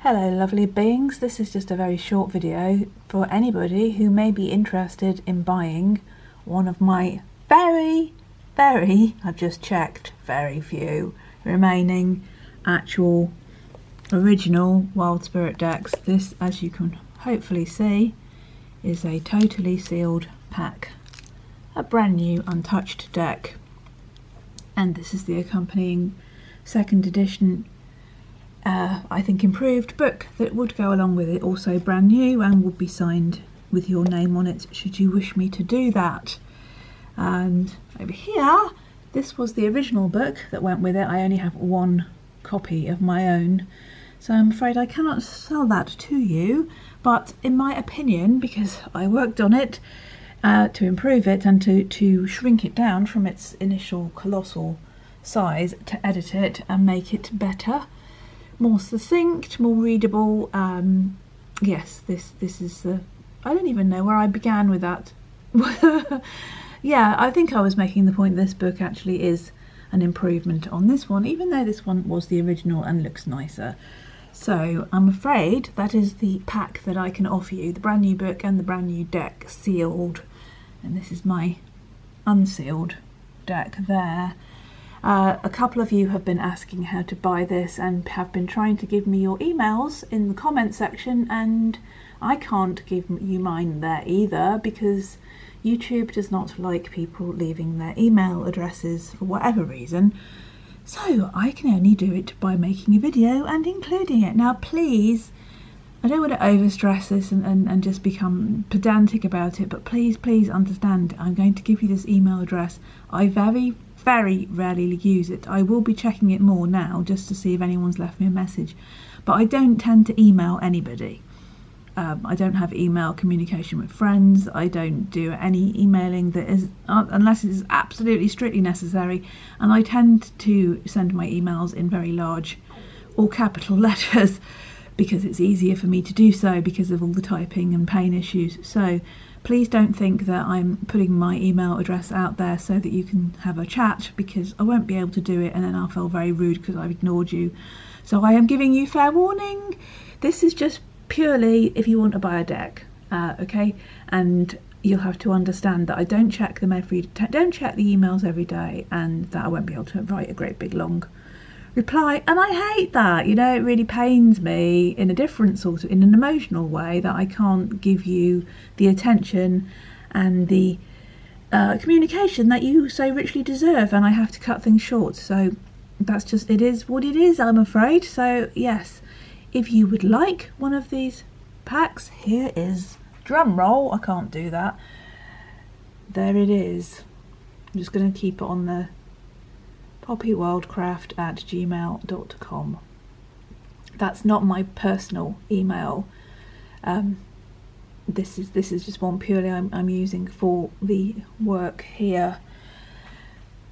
Hello lovely beings, this is just a very short video for anybody who may be interested in buying one of my I've just checked, very few remaining actual original Wild Spirit decks. This, as you can hopefully see, is a totally sealed pack, a brand new untouched deck, and this is the accompanying second edition I think improved book that would go along with it, also brand new and would be signed with your name on it should you wish me to do that. And over here, this was the original book that went with it. I only have one copy of my own, so I'm afraid I cannot sell that to you, but in my opinion, because I worked on it to improve it and to shrink it down from its initial colossal size, to edit it and make it better, more succinct, more readable. Yes, this is the, I don't even know where I began with that. Yeah, I think I was making the point this book actually is an improvement on this one, even though this one was the original and looks nicer. So I'm afraid that is the pack that I can offer you, the brand new book and the brand new deck sealed, and this is my unsealed deck there. A couple of you have been asking how to buy this and have been trying to give me your emails in the comment section, and I can't give you mine there either because YouTube does not like people leaving their email addresses for whatever reason. So I can only do it by making a video and including it. Now please, I don't want to overstress this and just become pedantic about it, but please understand, I'm going to give you this email address. I very rarely use it. I will be checking it more now just to see if anyone's left me a message, but I don't tend to email anybody. I don't have email communication with friends. I don't do any emailing that is unless it is absolutely strictly necessary, and I tend to send my emails in very large or capital letters because it's easier for me to do so because of all the typing and pain issues. So please don't think that I'm putting my email address out there so that you can have a chat, because I won't be able to do it and then I'll feel very rude because I've ignored you. So I am giving you fair warning. This is just purely if you want to buy a deck, okay? And you'll have to understand that I don't check them don't check the emails every day, and that I won't be able to write a great big long reply, and I hate that. You know, it really pains me in a different sort of, in an emotional way, that I can't give you the attention and the communication that you so richly deserve, and I have to cut things short. So that's just, it is what it is, I'm afraid. So yes, if you would like one of these packs, here is, drum roll, I can't do that, there it is. I'm just going to keep it on the poppywildcraft@gmail.com. That's not my personal email. This is just one purely I'm using for the work here.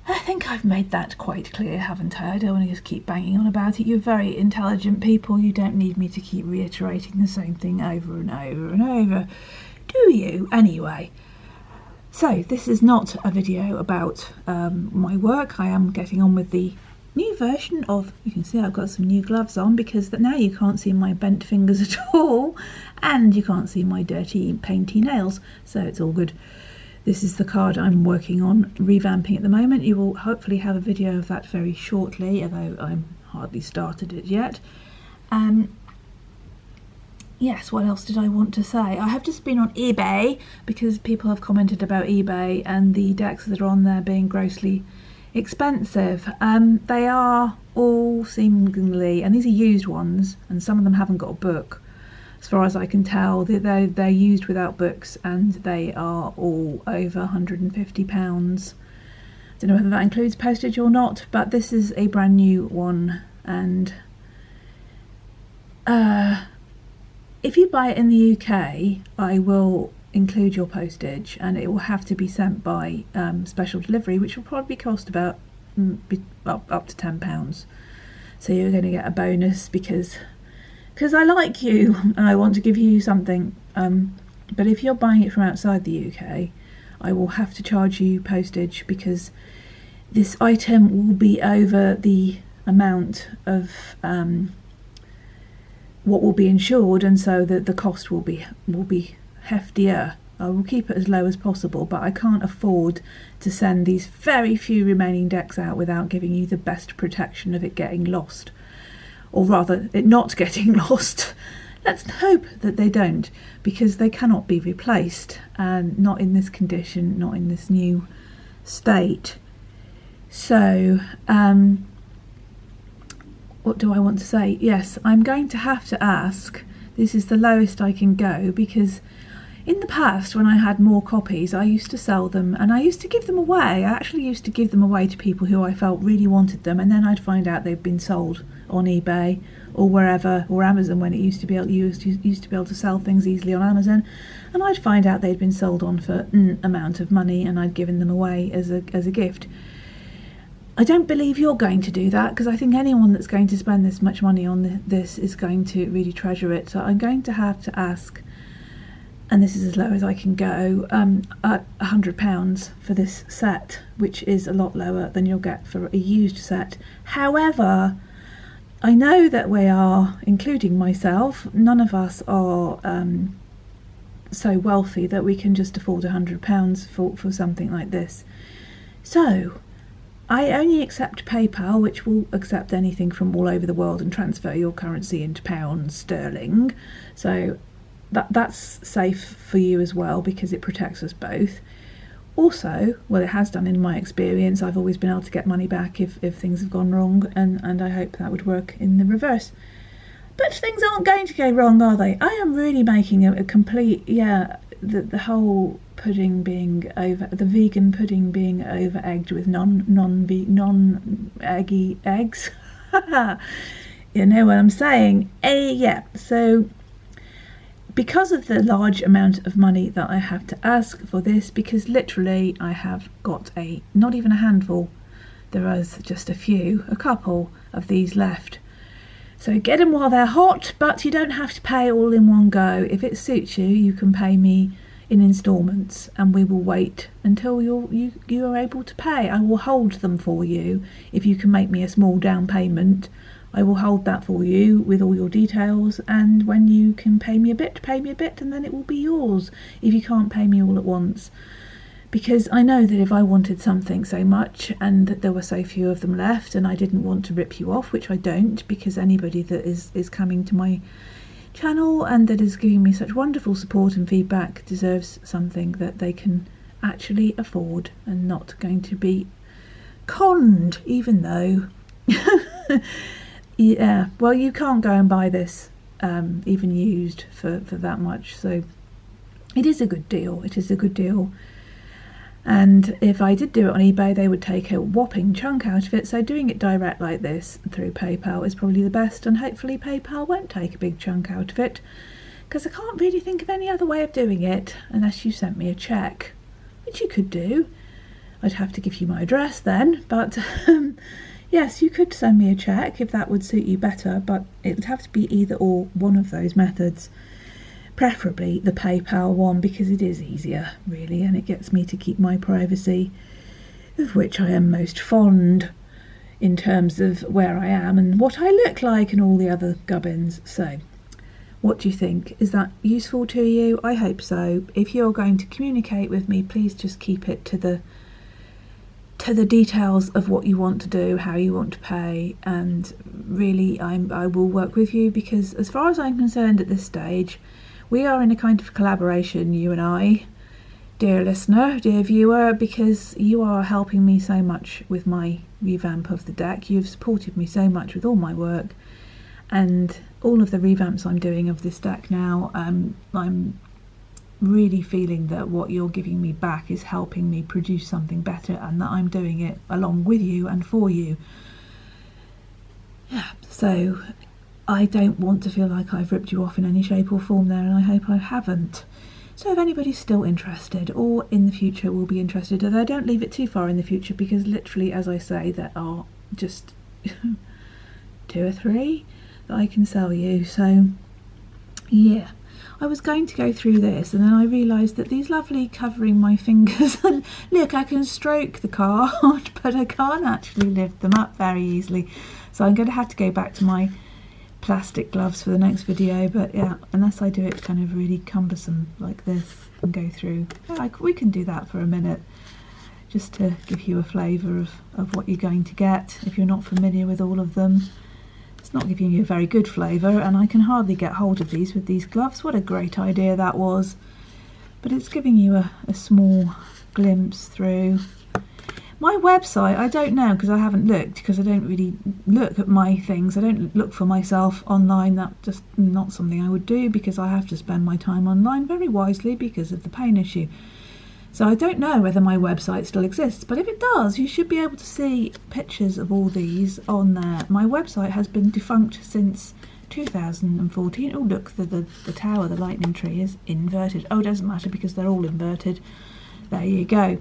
I think I've made that quite clear, haven't I? I don't want to just keep banging on about it. You're very intelligent people. You don't need me to keep reiterating the same thing over and over and over, do you? Anyway. So this is not a video about my work. I am getting on with the new version of, you can see I've got some new gloves on because now you can't see my bent fingers at all, and you can't see my dirty painty nails, so it's all good. This is the card I'm working on revamping at the moment. You will hopefully have a video of that very shortly, although I'm hardly started it yet. Yes, what else did I want to say? I have just been on eBay because people have commented about eBay and the decks that are on there being grossly expensive. They are all seemingly, and these are used ones, and some of them haven't got a book. As far as I can tell, they're used without books, and they are all over £150. Don't know whether that includes postage or not, but this is a brand new one, and if you buy it in the UK, I will include your postage, and it will have to be sent by special delivery, which will probably cost about up to £10. So you're going to get a bonus because I like you and I want to give you something. But if you're buying it from outside the UK, I will have to charge you postage because this item will be over the amount of what will be insured, and so the cost will be heftier. I will keep it as low as possible, but I can't afford to send these very few remaining decks out without giving you the best protection of it getting lost, or rather it not getting lost. Let's hope that they don't, because they cannot be replaced, and not in this condition, not in this new state. So what do I want to say? Yes, I'm going to have to ask. This is the lowest I can go, because in the past, when I had more copies, I used to sell them, and I used to give them away. I actually used to give them away to people who I felt really wanted them, and then I'd find out they'd been sold on eBay or wherever, or Amazon, when it used to be able to sell things easily on Amazon, and I'd find out they'd been sold on for an amount of money, and I'd given them away as a gift. I don't believe you're going to do that, because I think anyone that's going to spend this much money on this is going to really treasure it. So I'm going to have to ask, and this is as low as I can go, £100 for this set, which is a lot lower than you'll get for a used set. However, I know that we are, including myself, none of us are so wealthy that we can just afford £100 for something like this. So I only accept PayPal, which will accept anything from all over the world and transfer your currency into pounds sterling. So that's safe for you as well, because it protects us both. Also, well, it has done in my experience, I've always been able to get money back if things have gone wrong, and I hope that would work in the reverse. But things aren't going to go wrong, are they? I am really making a complete, the whole pudding being the vegan pudding being over-egged with non-eggy eggs. You know what I'm saying? So because of the large amount of money that I have to ask for this, because literally I have got not even a handful, there is just a couple of these left. So get them while they're hot, but you don't have to pay all in one go. If it suits you, you can pay me in instalments, and we will wait until you are able to pay. I will hold them for you. If you can make me a small down payment, I will hold that for you with all your details, and when you can pay me a bit, and then it will be yours if you can't pay me all at once. Because I know that if I wanted something so much and that there were so few of them left, and I didn't want to rip you off, which I don't, because anybody that is coming to my channel and that is giving me such wonderful support and feedback deserves something that they can actually afford and not going to be conned, even though yeah, well, you can't go and buy this even used for that much. So it is a good deal. And if I did do it on eBay, they would take a whopping chunk out of it. So doing it direct like this through PayPal is probably the best, and hopefully PayPal won't take a big chunk out of it, because I can't really think of any other way of doing it unless you sent me a cheque, which you could do. I'd have to give you my address then, but yes, you could send me a cheque if that would suit you better, but it would have to be either or one of those methods. Preferably the PayPal one, because it is easier, really, and it gets me to keep my privacy, of which I am most fond, in terms of where I am and what I look like and all the other gubbins. So, what do you think? Is that useful to you? I hope so. If you're going to communicate with me, please just keep it to the details of what you want to do, how you want to pay, and really I will work with you, because as far as I'm concerned at this stage, we are in a kind of collaboration, you and I, dear listener, dear viewer, because you are helping me so much with my revamp of the deck. You've supported me so much with all my work, and all of the revamps I'm doing of this deck now. I'm really feeling that what you're giving me back is helping me produce something better, and that I'm doing it along with you and for you. Yeah, so I don't want to feel like I've ripped you off in any shape or form there, and I hope I haven't. So if anybody's still interested, or in the future will be interested, although don't leave it too far in the future, because literally, as I say, there are just 2 or 3 that I can sell you. So yeah, I was going to go through this, and then I realised that these lovely covering my fingers, and look, I can stroke the card, but I can't actually lift them up very easily. So I'm going to have to go back to my plastic gloves for the next video, but yeah, unless I do it kind of really cumbersome like this and go through, we can do that for a minute, just to give you a flavour of what you're going to get if you're not familiar with all of them. It's not giving you a very good flavour, and I can hardly get hold of these with these gloves. What a great idea that was. But it's giving you a small glimpse through. My website, I don't know, because I haven't looked, because I don't really look at my things. I don't look for myself online. That's just not something I would do, because I have to spend my time online very wisely because of the pain issue. So I don't know whether my website still exists, but if it does, you should be able to see pictures of all these on there. My website has been defunct since 2014. Oh look, the tower, the lightning tree is inverted. Oh, it doesn't matter because they're all inverted. There you go.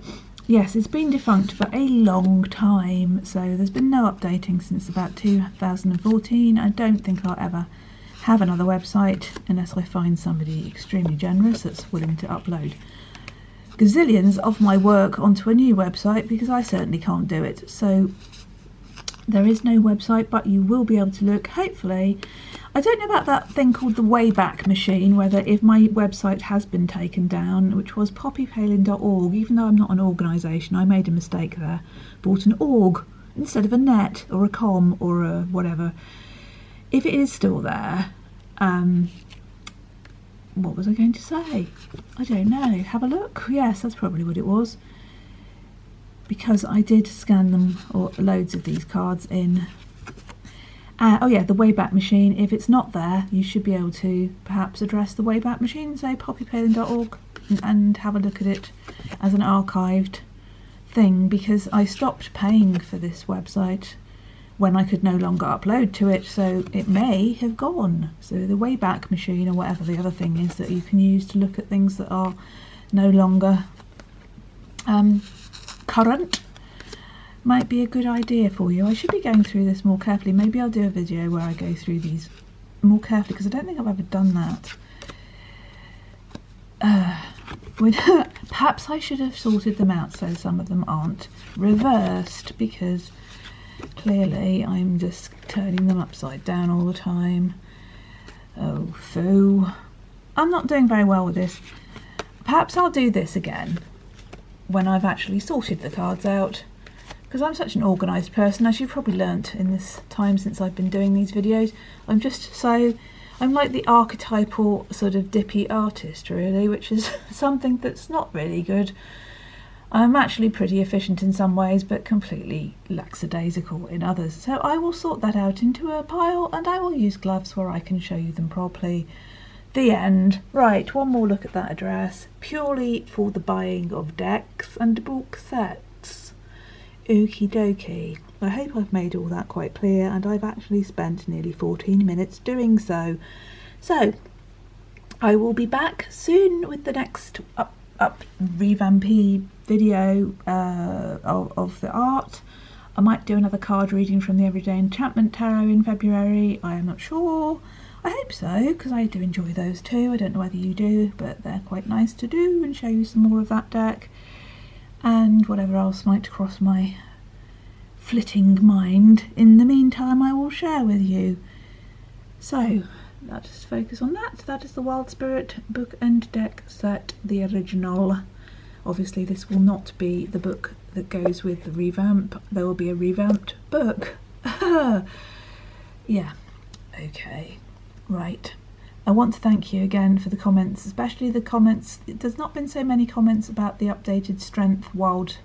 Yes, it's been defunct for a long time, so there's been no updating since about 2014. I don't think I'll ever have another website unless I find somebody extremely generous that's willing to upload gazillions of my work onto a new website, because I certainly can't do it. So there is no website, but you will be able to look, hopefully. I don't know about that thing called the Wayback Machine, whether if my website has been taken down, which was poppypalin.org. Even though I'm not an organisation, I made a mistake there. Bought an org instead of a net or a com or a whatever. If it is still there, what was I going to say? I don't know. Have a look. Yes, that's probably what it was. Because I did scan them, or loads of these cards in. Oh yeah, the Wayback Machine. If it's not there, you should be able to perhaps address the Wayback Machine, say poppypalin.org, and have a look at it as an archived thing, because I stopped paying for this website when I could no longer upload to it, so it may have gone. So the Wayback Machine, or whatever the other thing is that you can use to look at things that are no longer current, might be a good idea for you. I should be going through this more carefully. Maybe I'll do a video where I go through these more carefully, because I don't think I've ever done that. Perhaps I should have sorted them out so some of them aren't reversed, because clearly I'm just turning them upside down all the time. Oh, foo. I'm not doing very well with this. Perhaps I'll do this again when I've actually sorted the cards out, because I'm such an organised person, as you've probably learnt in this time since I've been doing these videos. I'm like the archetypal sort of dippy artist, really, which is something that's not really good. I'm actually pretty efficient in some ways, but completely lackadaisical in others. So I will sort that out into a pile, and I will use gloves where I can show you them properly. The end. Right, one more look at that address. Purely for the buying of decks and book sets. Okie dokie. I hope I've made all that quite clear, and I've actually spent nearly 14 minutes doing so. So, I will be back soon with the next up revampy video of the art. I might do another card reading from the Everyday Enchantment Tarot in February. I am not sure. I hope so, because I do enjoy those too. I don't know whether you do, but they're quite nice to do, and show you some more of that deck. And whatever else might cross my flitting mind in the meantime, I will share with you. So, let's just focus on that. That is the Wild Spirit book and deck set, the original. Obviously this will not be the book that goes with the revamp. There will be a revamped book. Yeah, okay, right. I want to thank you again for the comments, especially the comments. There's not been so many comments about the updated Strength Wild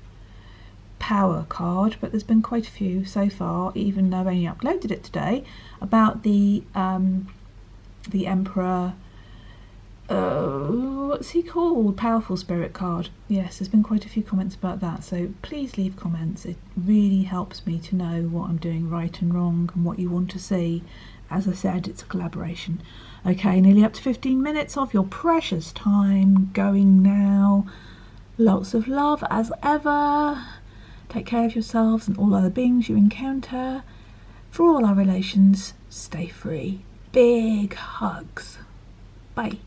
Power card, but there's been quite a few so far, even though I've only uploaded it today, about the Emperor, what's he called? Powerful Spirit card. Yes, there's been quite a few comments about that, so please leave comments. It really helps me to know what I'm doing right and wrong and what you want to see. As I said, it's a collaboration. Okay, nearly up to 15 minutes of your precious time going now. Lots of love as ever. Take care of yourselves and all other beings you encounter. For all our relations, stay free. Big hugs. Bye.